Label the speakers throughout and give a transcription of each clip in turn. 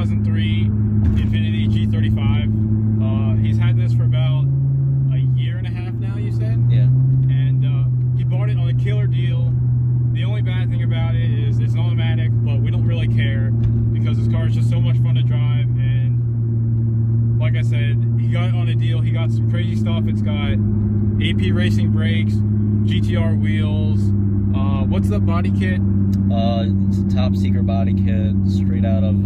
Speaker 1: 2003 Infiniti G35. He's had this for about a year and a half now, you said?
Speaker 2: Yeah.
Speaker 1: And he bought it on a killer deal. The only bad thing about it is it's an automatic, but we don't really care because this car is just so much fun to drive. And like I said, he got it on a deal. He got some crazy stuff. It's got AP Racing brakes, GTR wheels. What's the body kit?
Speaker 2: It's a top secret body kit, straight out of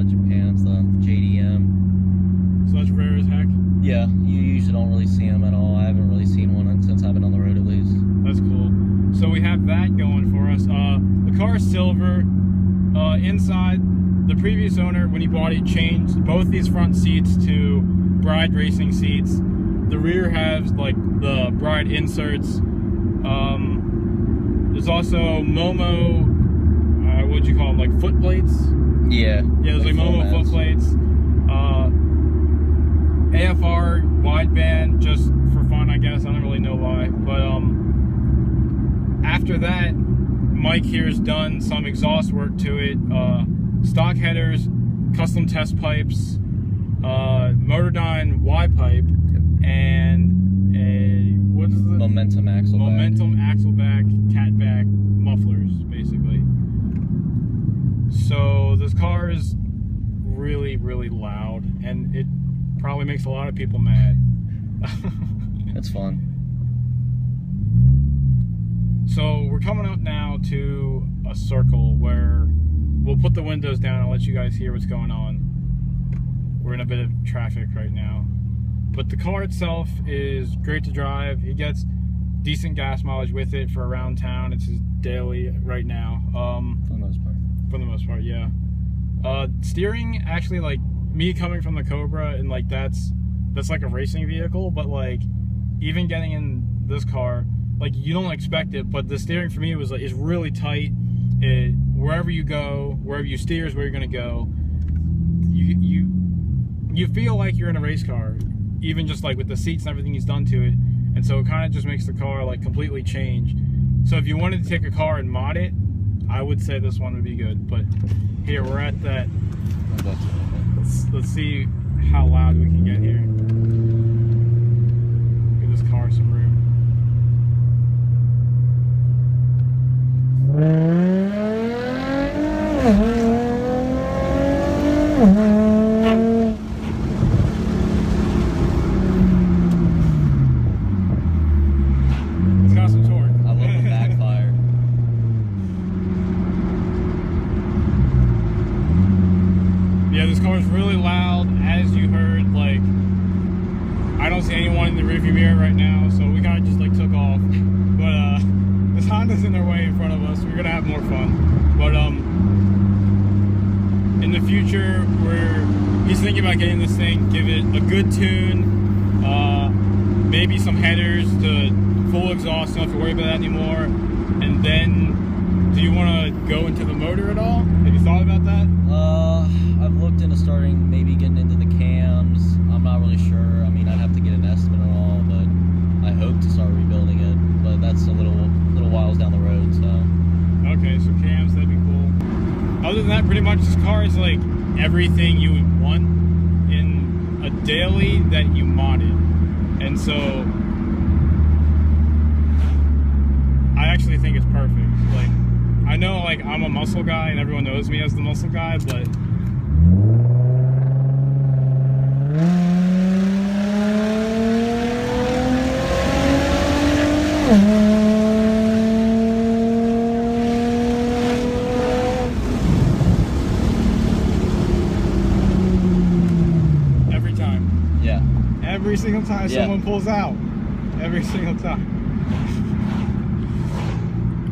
Speaker 2: Japan. It's the JDM.
Speaker 1: So that's rare as heck.
Speaker 2: Yeah, you usually don't really see them at all. I haven't really seen one since I've been on the road, at least.
Speaker 1: That's cool. So we have that going for us. The car is silver. Inside, the previous owner, when he bought it, changed both these front seats to Bride racing seats. The rear has like the Bride inserts. There's also Momo, what'd you call them, like foot plates?
Speaker 2: Yeah.
Speaker 1: Yeah, there's like Momo foot plates. AFR wideband, just for fun, I guess. I don't really know why. But after that, Mike here's done some exhaust work to it. Stock headers, custom test pipes, Motordyne Y Pipe, and a, what is it?
Speaker 2: Momentum Axleback.
Speaker 1: Momentum Axleback, catback mufflers, basically. So this car is really, really loud, and it probably makes a lot of people mad.
Speaker 2: It's fun.
Speaker 1: So we're coming up now to a circle where we'll put the windows down and let you guys hear what's going on. We're in a bit of traffic right now. But the car itself is great to drive. It gets decent gas mileage with it for around town. It's his daily right now.
Speaker 2: For the most part.
Speaker 1: For the most part, yeah. Steering, actually, like, me coming from the Cobra, and like that's like a racing vehicle, but like even getting in this car, like you don't expect it, but the steering for me was like, is really tight. Wherever you go, wherever you steer is where you're gonna go. You feel like you're in a race car, even just like with the seats and everything he's done to it. And so it kind of just makes the car like completely change. So if you wanted to take a car and mod it, I would say this one would be good. But here we're at that. Let's see how loud we can get here. Give this car some room. It's got some torque.
Speaker 2: I love the backfire.
Speaker 1: Yeah, this car is really loud, as you heard. Like, I don't see anyone in the rearview mirror right now, so we kind of just like took off. But this Honda's in their way in front of us. We're gonna have more fun. But in the future, he's thinking about getting this thing, give it a good tune, maybe some headers to full exhaust. Don't have to worry about that anymore. And then, do you want to go into the motor at all? Have you thought about that?
Speaker 2: I've looked into starting, maybe getting into the cams. I'm not really sure. I mean, I'd have to get an estimate and all, but I hope to start rebuilding it. But that's a little whiles down the road, so.
Speaker 1: Okay, so cams, that'd be cool. Other than that, pretty much this car is like everything you would want in a daily that you modded. And so I actually think it's perfect. Like, I know like I'm a muscle guy and everyone knows me as the muscle guy, but every time.
Speaker 2: Yeah.
Speaker 1: Every single time someone pulls out. Every single time.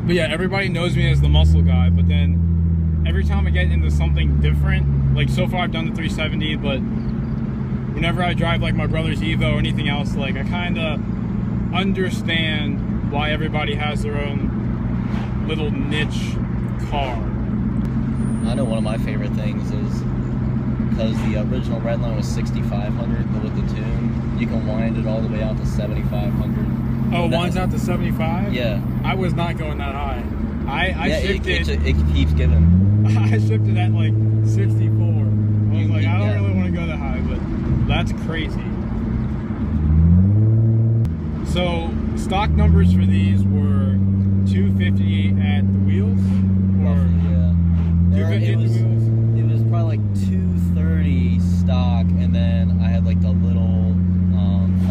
Speaker 1: But yeah, everybody knows me as the muscle guy, but then every time I get into something different, like so far I've done the 370, but whenever I drive like my brother's Evo or anything else, like I kind of understand why everybody has their own little niche car.
Speaker 2: I know one of my favorite things is because the original Redline was 6,500, but with the tune, you can wind it all the way out to 7,500.
Speaker 1: Oh, winds out to 75?
Speaker 2: Yeah.
Speaker 1: I was not going that high. I shifted.
Speaker 2: It keeps giving.
Speaker 1: I shifted at like 64.
Speaker 2: You
Speaker 1: That's crazy. So stock numbers for these were 250 at the wheels, or
Speaker 2: yeah.
Speaker 1: 250 at the wheels.
Speaker 2: It was probably like 230 stock, and then I had like the little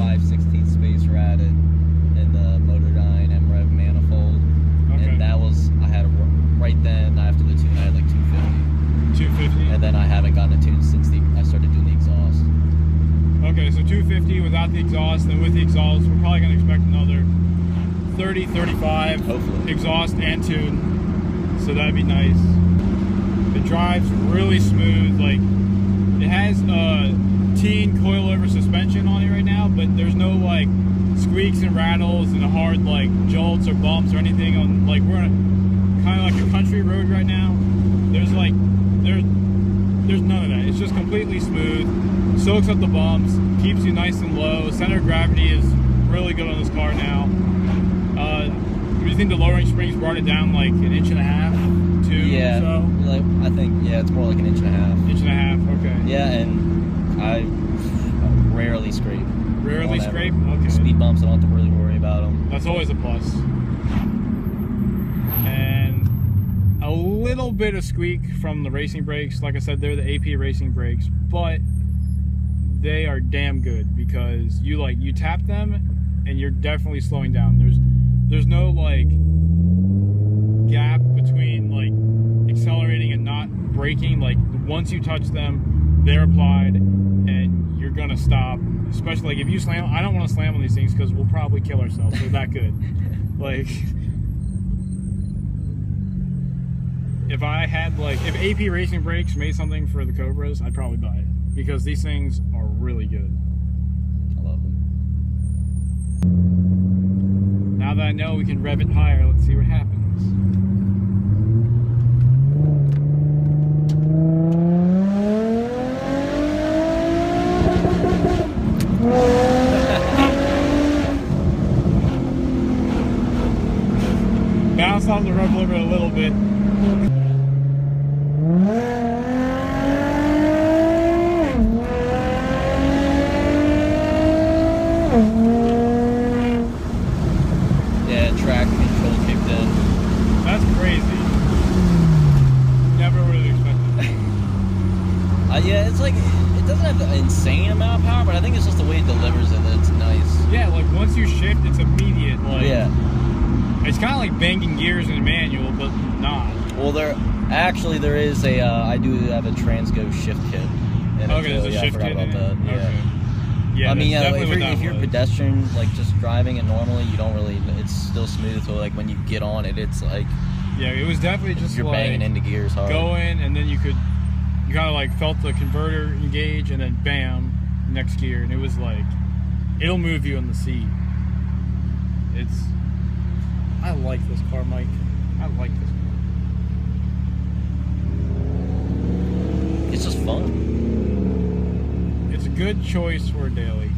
Speaker 2: 5/16 space rat in the Motordyne MREV manifold, and that was I had right then after the tune I had like 250. 250. And then I haven't gotten a tune since I started doing the exhaust.
Speaker 1: Okay, so 250 without the exhaust, and with the exhaust, we're probably going to expect another 30, 35
Speaker 2: hopefully
Speaker 1: exhaust and tune. So that'd be nice. It drives really smooth. Like, it has Tein Coilover suspension on it right now, but there's no like squeaks and rattles and hard like jolts or bumps or anything on. Like, we're on kind of like a country road right now. There's none of that. It's just completely smooth. Soaks up the bumps, keeps you nice and low. Center of gravity is really good on this car now. Do you think the lowering springs brought it down like an inch and a half, 2
Speaker 2: yeah,
Speaker 1: or so?
Speaker 2: Like, I think, yeah, it's more like an inch and a half.
Speaker 1: Inch and a half, okay.
Speaker 2: Yeah, and I rarely scrape.
Speaker 1: Rarely scrape? Okay.
Speaker 2: Speed bumps, I don't have to really worry about them.
Speaker 1: That's always a plus. And a little bit of squeak from the racing brakes. Like I said, they're the AP racing brakes, but they are damn good because you tap them and you're definitely slowing down. There's no like gap between like accelerating and not braking. Like, once you touch them, they're applied and you're gonna stop. Especially like if you slam, I don't want to slam on these things because we'll probably kill ourselves. They're that good. Like, if I had like, if AP Racing Brakes made something for the Cobras, I'd probably buy it because these things are really good.
Speaker 2: I love them.
Speaker 1: Now that I know we can rev it higher, let's see what happens. Bounce off the rub limiter a little bit.
Speaker 2: Yeah, track control kicked in.
Speaker 1: That's crazy. Never would have expected that.
Speaker 2: Yeah, it's like, it doesn't have an insane amount of power, but I think it's just the way it delivers it that's nice.
Speaker 1: Yeah, like once you shift, it's immediate. Like,
Speaker 2: yeah.
Speaker 1: It's kind of like banging gears in a manual, but not.
Speaker 2: Well, there is a, I do have a Transgo shift kit.
Speaker 1: Okay, there's a shift kit
Speaker 2: about that. Yeah.
Speaker 1: Okay. Yeah,
Speaker 2: I mean, yeah, if you're
Speaker 1: was.
Speaker 2: pedestrian, like just driving it normally, you don't really, it's still smooth. So like when you get on it, it's like,
Speaker 1: yeah, it was definitely just
Speaker 2: you're
Speaker 1: like
Speaker 2: banging into gears hard.
Speaker 1: Going, and then you kind of like felt the converter engage, and then bam, next gear, and it was like, it'll move you in the seat. I like this car, Mike. I like this car.
Speaker 2: It's just fun.
Speaker 1: It's a good choice for a daily.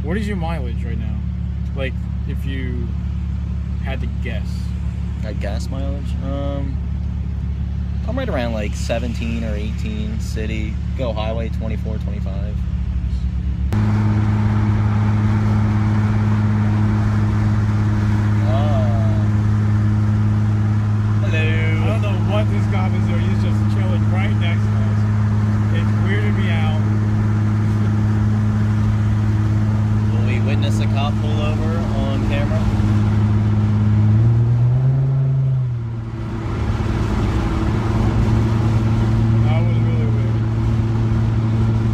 Speaker 1: What is your mileage right now? Like, if you had to guess.
Speaker 2: Gas mileage? I'm right around like 17 or 18 city. Go highway 24, 25.
Speaker 1: What this cop is doing, he's just chilling right next to us. It's weirding me out.
Speaker 2: Will we witness a cop pull over on camera?
Speaker 1: That was really weird.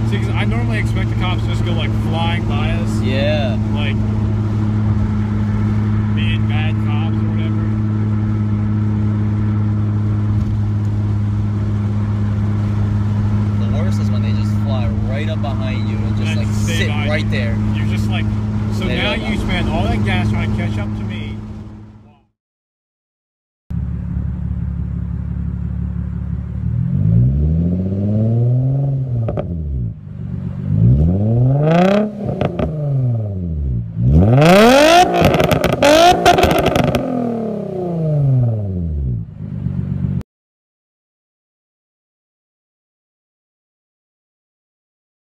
Speaker 1: See, because I normally expect the cops to just go like flying by us.
Speaker 2: Yeah.
Speaker 1: Like being bad cops or whatever.
Speaker 2: Right up behind you and just like sit right there.
Speaker 1: You're just like, so now you spend all that gas trying to catch up to